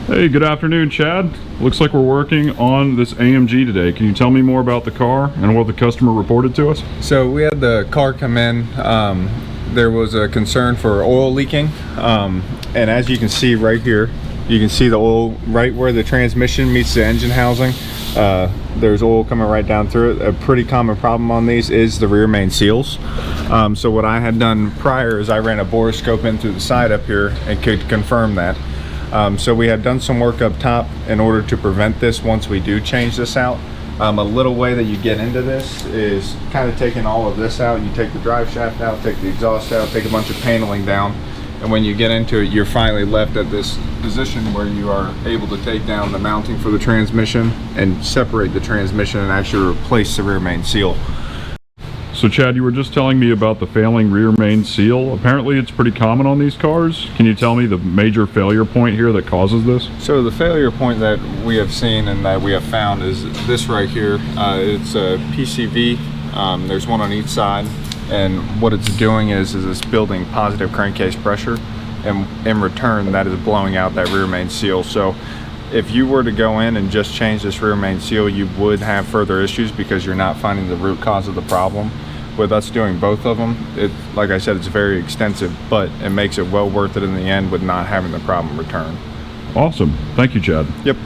Hey, good afternoon, Chad. Looks like we're working on this AMG today. Can you tell me more about the car and what the customer reported to us? So we had the car come in. There was a concern for oil leaking, and as you can see right here, you can see the oil right where the transmission meets the engine housing. There's oil coming right down through it. A pretty common problem on these is the rear main seals. So what I had done prior is I ran a borescope in through the side up here and could confirm that. So we had done some work up top in order to prevent this once we do change this out. A little way that you get into this is kind of taking all of this out. You take the drive shaft out, take the exhaust out, take a bunch of paneling down, and when you get into it, you're finally left at this position where you are able to take down the mounting for the transmission and separate the transmission and actually replace the rear main seal. So Chad, you were just telling me about the failing rear main seal. Apparently it's pretty common on these cars. Can you tell me the major failure point here that causes this? So the failure point that we have seen and that we have found is this right here. It's a PCV. There's one on each side, and what it's doing is it's building positive crankcase pressure, and in return that is blowing out that rear main seal. So if you were to go in and just change this rear main seal, you would have further issues because you're not finding the root cause of the problem. With us doing both of them, like I said, it's very extensive, but it makes it well worth it in the end with not having the problem return. Awesome. Thank you, Chad. Yep.